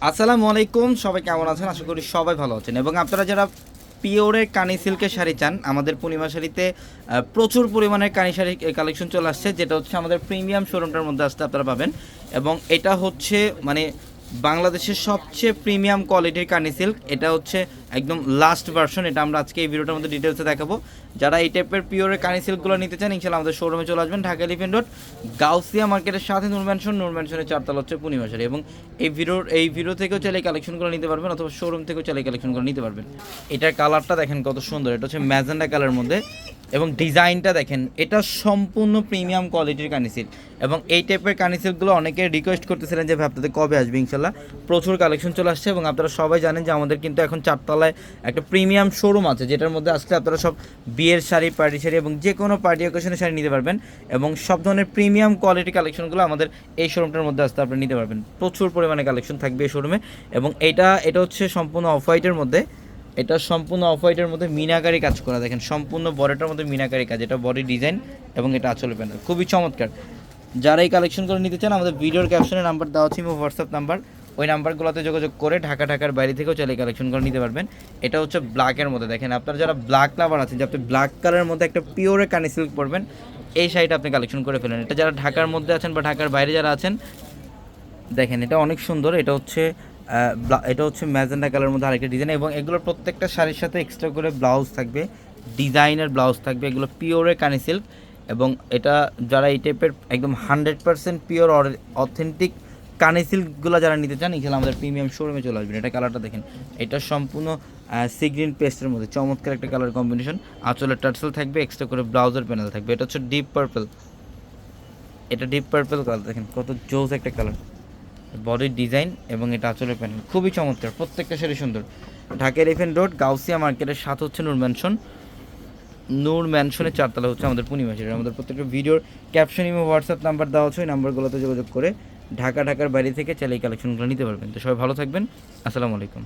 আসসালামু আলাইকুম, সবাই কেমন আছেন? আশা করি সবাই ভালো আছেন। এবং আপনারা যারা পিওরের কানি সিল্কের শাড়ি চান, আমাদের পূর্ণিমা শাড়িতে প্রচুর পরিমাণে কানি শাড়ি কালেকশন চলে আসছে, যেটা হচ্ছে আমাদের প্রিমিয়াম শোরুমটার মধ্যে আসতে আপনারা পাবেন। এবং এটা হচ্ছে মানে বাংলাদেশের সবচেয়ে প্রিমিয়াম কোয়ালিটির কানি সিল্ক। এটা হচ্ছে একদম লাস্ট ভার্সন। এটা আমরা আজকে এই ভিডিওটার মধ্যে ডিটেলসে দেখাবো। যারা এই টাইপের পিওরের কানি সিল্কগুলো নিতে চান, ইনশাআল্লাহ আমাদের শোরুমে চলে আসবেন, ঢাকা এলিফ্যান্ট রোড, গাউসিয়া মার্কেটের সাথে নূর ম্যানশনের 4তলা হচ্ছে পূর্ণিমা শাড়ি। এবং এই ভিডিও থেকেও চাইলে কালেকশনগুলো নিতে পারবেন, অথবা শোরুম থেকেও চাইলে কালেকশনগুলো নিতে পারবেন। এটার কালারটা দেখেন কত সুন্দর, এটা হচ্ছে ম্যাজেন্ডা কালারের মধ্যে। এবং ডিজাইনটা দেখেন, এটা সম্পূর্ণ প্রিমিয়াম কোয়ালিটির কানি সিল্ক। এবং এই টাইপের কানি সিল্কগুলো অনেকে রিকোয়েস্ট করতেছিলেন যে ভাবতে কবে আসবে। ইনশাল্লাহ প্রচুর কালেকশন চলে আসছে। এবং আপনারা সবাই জানেন যে আমাদের কিন্তু এখন 4তলায় একটা প্রিমিয়াম শোরুম আছে, যেটার মধ্যে আসলে আপনারা সব বিয়ের শাড়ি, পার্টি শাড়ি এবং যে কোনো পার্টি অকেশনের শাড়ি নিতে পারবেন। এবং সব ধরনের প্রিমিয়াম কোয়ালিটি কালেকশনগুলো আমাদের এই শোরুমটার মধ্যে আসতে আপনারা নিতে পারবেন। প্রচুর পরিমাণে কালেকশন থাকবে এই শোরুমে। এবং এটা হচ্ছে সম্পূর্ণ অফ হোয়াইটের মধ্যে। এটা সম্পূর্ণ অফ হোয়াইটের মধ্যে মিনাকারি কাজ করা, দেখেন সম্পূর্ণ বডিটার মধ্যে মিনাকারি কাজ। এটা বডি ডিজাইন এবং এটা আঁচল প্যানেল, খুবই চমৎকার। যারা এই কালেকশনগুলো নিতে চান, আমাদের ভিডিওর ক্যাপশনে নাম্বার দেওয়া আছে, হোয়াটসঅ্যাপ নাম্বার, ওই নাম্বারগুলোতে যোগাযোগ করে ঢাকার বাইরে থেকেও চাইলে এই কালেকশনগুলো নিতে পারবেন। এটা হচ্ছে ব্ল্যাকের মধ্যে, দেখেন আপনারা যারা ব্ল্যাক লাভার আছেন, যে আপনি ব্ল্যাক কালারের মধ্যে একটা পিওরের কানি সিল্ক পরবেন, এই শাড়িটা আপনি কালেকশন করে ফেলেন। এটা যারা ঢাকার মধ্যে আছেন বা ঢাকার বাইরে যারা আছেন, দেখেন এটা অনেক সুন্দর। এটা হচ্ছে ম্যাজেন্ডা কালারের মধ্যে আরেকটা ডিজাইন। এবং এগুলোর প্রত্যেকটা শাড়ির সাথে এক্সট্রা করে ব্লাউজ থাকবে, ডিজাইনের ব্লাউজ থাকবে। এগুলো পিওরের কানি সিল্ক। এবং এটা যারা এই টাইপের একদম 100% পিওর অথেন্টিক কানি সিল্কগুলো যারা নিতে চান, এখানে আমাদের প্রিমিয়াম শোরুমে চলে আসবেন। এটা কালারটা দেখেন, এটা সম্পূর্ণ সি গ্রিন পেস্টের মধ্যে চমৎকার একটা কালার কম্বিনেশন। আঁচলের টার্সেল থাকবে, এক্সট্রা করে ব্লাউজের প্যানেল থাকবে। এটা হচ্ছে ডিপ পার্পল, এটা ডিপ পার্পল কালার, দেখেন কত জোস একটা কালার। বডির ডিজাইন এবং এটা আঁচলের প্যানেল খুবই চমৎকার, প্রত্যেকটা শাড়ি সুন্দর। ঢাকা এলিফ্যান্ট রোড, গাউসিয়া মার্কেটের সাথে হচ্ছে নূর ম্যানশনের 4তলা হচ্ছে আমাদের পূর্ণিমা শাড়ি। আমাদের প্রত্যেকটা ভিডিওর ক্যাপশন এবং হোয়াটসঅ্যাপ নাম্বার দেওয়া আছে, ওই নাম্বারগুলোতে যোগাযোগ করে ঢাকার বাইরে থেকে চাইলে এই কালেকশনগুলো নিতে পারবেন। তো সবাই ভালো থাকবেন, আসসালামু আলাইকুম।